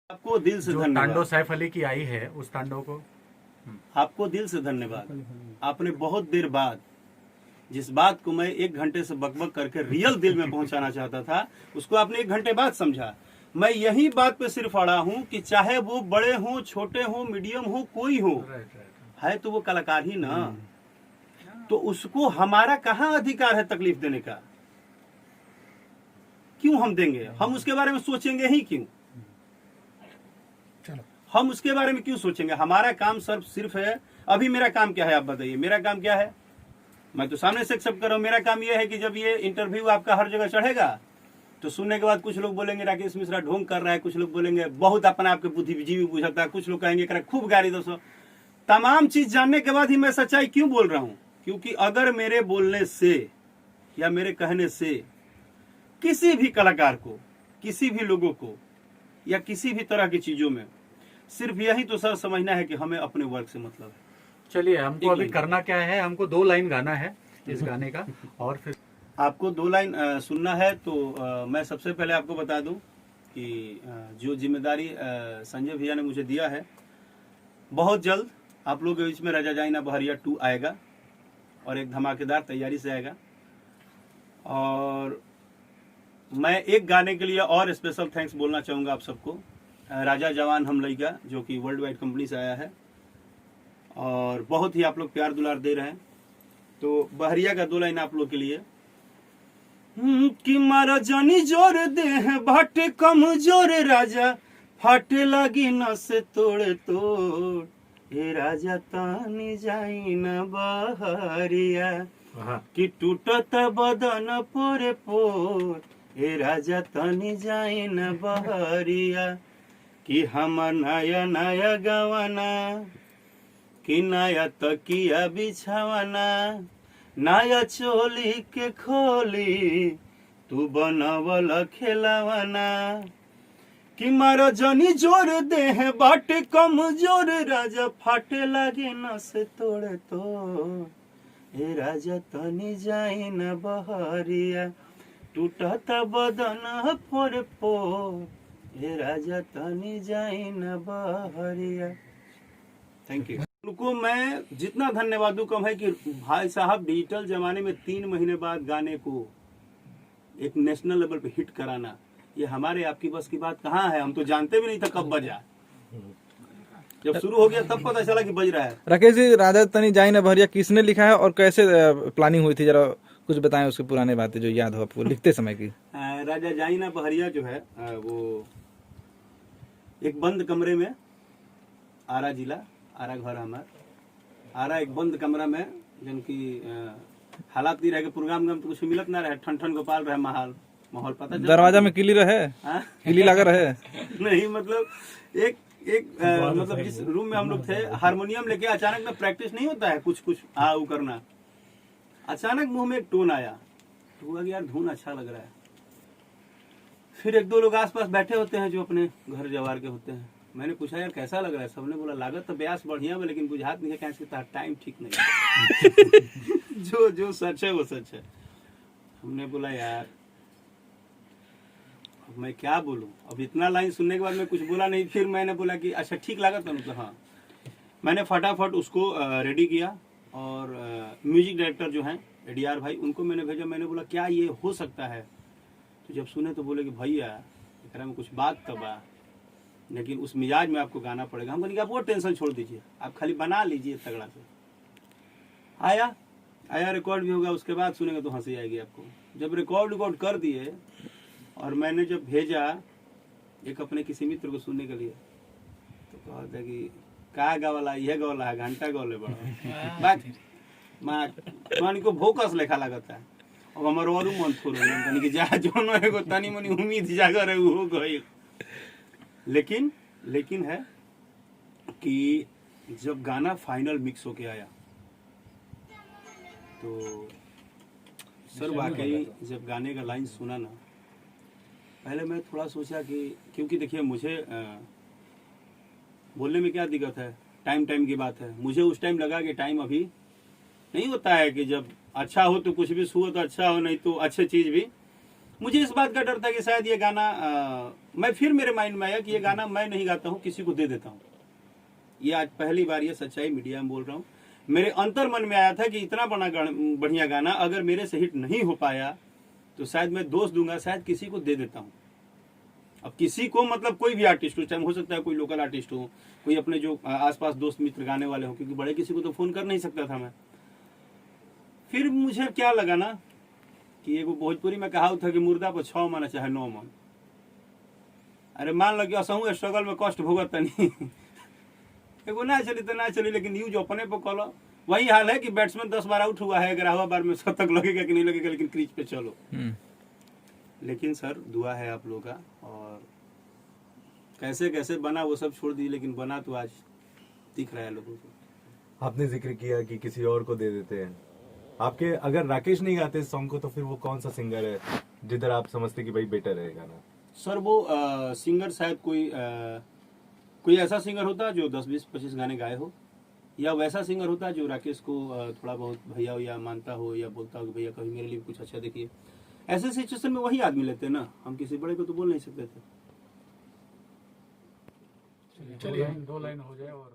आपको दिल से जो धन्यवाद। तांडव सैफ अली की आई है उस तांडव को आपको दिल से धन्यवाद। आपने बहुत देर बाद जिस बात को मैं 1 घंटे से बकबक करके रियल दिल में पहुंचाना चाहता था, उसको आपने 1 घंटे बाद समझा। मैं यही बात पे सिर्फ अड़ा हूं कि चाहे वो बड़े हों, छोटे हों, मीडियम हो, कोई हो, है तो वो कलाकार ही ना। तो उसको हमारा कहाँ अधिकार है तकलीफ देने का? क्यों हम देंगे? हम उसके बारे में सोचेंगे ही क्यों? हम उसके बारे में क्यों सोचेंगे? हमारा काम सिर्फ है। अभी मेरा काम क्या है, आप बताइए। मेरा काम क्या है? मैं तो सामने से एक्सेप्ट कर रहा हूं। मेरा काम यह है कि जब ये इंटरव्यू आपका हर जगह चढ़ेगा तो सुनने के बाद कुछ लोग बोलेंगे राकेश मिश्रा ढोंग कर रहा है, कुछ लोग बोलेंगे बहुत अपना आपके बुद्धिजीवी बुझाता है, कुछ लोग कहेंगे खूब गाली दोस्तों। तमाम चीज जानने के बाद ही मैं सच्चाई क्यों बोल रहा हूं? क्योंकि अगर मेरे बोलने से या मेरे कहने से किसी भी कलाकार को, किसी भी लोगों को या किसी भी तरह की चीजों में सिर्फ यही तो सर समझना है कि हमें अपने वर्क से मतलब है। चलिए, हमको अभी करना क्या है, हमको 2 लाइन गाना है इस गाने का, और फिर आपको 2 लाइन सुनना है तो मैं सबसे पहले आपको बता दूं कि जो जिम्मेदारी संजय भैया ने मुझे दिया है, बहुत जल्द आप लोगों के बीच में राजा जाइना बहरिया 2 आएगा और एक धमाकेदार तैयारी से आएगा। और मैं एक गाने के लिए और स्पेशल थैंक्स बोलना चाहूँगा आप सबको, राजा जवान हम लइका, जो कि वर्ल्ड वाइड कंपनी से आया है और बहुत ही आप लोग प्यार दुलार दे रहे हैं। तो बहरिया का 2 लाइन आप लोग के लिए। कि मारा जानी जोर दे है भट कमजोर राजा, फाटे लगी न से तोड़े तोड़, हे राजा तानी जाई न बहरिया, कि टूटत बदन पोरे पोर, हे राजा तानी जाई न बहरिया, कि हम नया नया गवाना, कि नया तकिया बिछावाना, नया चोली के खोली तू बनवल खेलावाना, कि मारा जनी जोर दे है बाट कमजोर राजा, फाटे लगे न से तोड़े तो, हे राजा तनी जाई न बहरिया, टूटता बदन फोर पोर, हे राजा तनी जाई न बहरिया। Thank you. उनको मैं जितना धन्यवाद दूं कम है कि भाई साहब डिजिटल जमाने में 3 महीने बाद गाने को एक नेशनल लेवल पे हिट कराना, ये हमारे आपकी बस की बात कहाँ है? हम तो जानते भी नहीं था कब बजा। जब शुरू हो गया तब पता चला कि बज रहा है। राकेश जी, राजा तनी जाई न बहरिया किसने लिखा है और कैसे प्लानिंग हुई थी, जरा कुछ बताएं उसकी पुरानी बातें जो याद हो आपको लिखते समय की। राजा जाई न बहरिया जो है वो एक बंद कमरे में, आरा जिला, आरा घर हमार, आरा एक बंद कमरा में, जिनकी हालात नहीं रहे, प्रोग्राम में तो कुछ मिलत ना रहे, ठन ठन गोपाल रहे, माहौल पता दरवाजा में किली रहे, किली लगा रहे नहीं मतलब एक मतलब जिस रूम में हम लोग थे, हारमोनियम लेके अचानक में प्रैक्टिस नहीं होता है कुछ आ ऊ करना, अचानक मुंह में एक टोन आया तो हुआ कि यार धुन अच्छा लग रहा है। फिर 1-2 लोग आसपास बैठे होते हैं जो अपने घर जवार के होते हैं। मैंने पूछा यार कैसा लग रहा है? सबने बोला लागत तो ब्यास बढ़िया है लेकिन बुझात नहीं है, कैसे टाइम ठीक नहीं है। जो सच है वो सच है। हमने बोला यार अब मैं क्या बोलूं, अब इतना लाइन सुनने के बाद मैं कुछ बोला नहीं। फिर मैंने बोला कि अच्छा ठीक लगा तो मतलब हाँ। मैंने फटाफट उसको रेडी किया और म्यूजिक डायरेक्टर जो हैं एडीआर भाई, उनको मैंने भेजा। मैंने बोला क्या ये हो सकता है? तो जब सुने तो बोले कि भैया एकरा में कुछ बात तब आ, लेकिन उस मिजाज में आपको गाना पड़ेगा। हम बोले आप वो टेंशन छोड़ दीजिए, आप खाली बना लीजिए तगड़ा से। आया रिकॉर्ड भी होगा, उसके बाद सुनेंगे तो हंसी आएगी आपको। जब रिकॉर्ड कर दिए और मैंने जब भेजा एक अपने किसी मित्र को सुनने के लिए, तो कहता कि का गावला, यह गावला है, घंटा गौले बड़ा बात मां को भोकस लेखा लगता है। अब हमारे और मन थोड़ तनी कि जा जोनो एगो तनी मनी उम्मीद जागर है वो गई। लेकिन है कि जब गाना फाइनल मिक्स होके आया तो सर वाकई जब गाने का लाइन सुना ना, पहले मैं थोड़ा सोचा कि क्योंकि देखिए मुझे बोलने में क्या दिक्कत है, टाइम की बात है। मुझे उस टाइम लगा कि टाइम अभी नहीं होता है कि जब अच्छा हो तो कुछ भी सुहो तो अच्छा हो, नहीं तो अच्छे चीज भी मुझे इस बात का डर था कि शायद ये गाना मैं फिर मेरे माइंड में आया कि ये गाना मैं नहीं गाता हूँ, किसी को दे देता हूँ। ये आज पहली बार ये सच्चाई मीडिया में बोल रहा हूँ। मेरे अंतर मन में आया था कि इतना बढ़िया गाना अगर मेरे से हिट नहीं हो पाया तो शायद मैं दोष दूंगा, शायद किसी को दे देता हूँ। अब किसी को मतलब कोई भी आर्टिस्ट हो, चाहे हो सकता है कोई लोकल आर्टिस्ट हो, कोई अपने जो आसपास दोस्त मित्र गाने वाले हो, क्योंकि बड़े किसी को तो फोन कर नहीं सकता था मैं। फिर मुझे क्या लगा ना कि एगो भोजपुरी में कहावत था कि मुर्दा पर 6 मन चाहे 9 मन। अरे मान लो कि असहू स्ट्रगल में कष्ट भोगत तनी एगो ना चली तो ना चली, लेकिन न्यूज अपने पर कलो। वही हाल है कि बैट्समैन 10 बार आउट हुआ है, 11वां बार में शतक लगेगा कि नहीं लगेगा, लेकिन क्रीज पे चलो। लेकिन सर दुआ है आप लोगों का, और कैसे कैसे बना वो सब छोड़ दी, लेकिन बना तो आज दिख रहा है लोगों को। आपने जिक्र किया कि किसी और को दे देते हैं, आपके अगर राकेश नहीं गाते इस सॉन्ग को तो फिर वो कौन सा सिंगर है जिधर आप समझते कि भाई बेटर है गाना? सर वो सिंगर शायद कोई ऐसा सिंगर होता जो 10, 20, 25 गाने गाए हो, या वैसा सिंगर होता जो राकेश को थोड़ा बहुत भैया या मानता हो, या बोलता हो कि भैया कभी मेरे लिए कुछ अच्छा देखिए। ऐसे सिचुएशन में वही आदमी लेते हैं ना, हम किसी बड़े को तो बोल नहीं सकते थे। चलिए 2 लाइन हो जाए और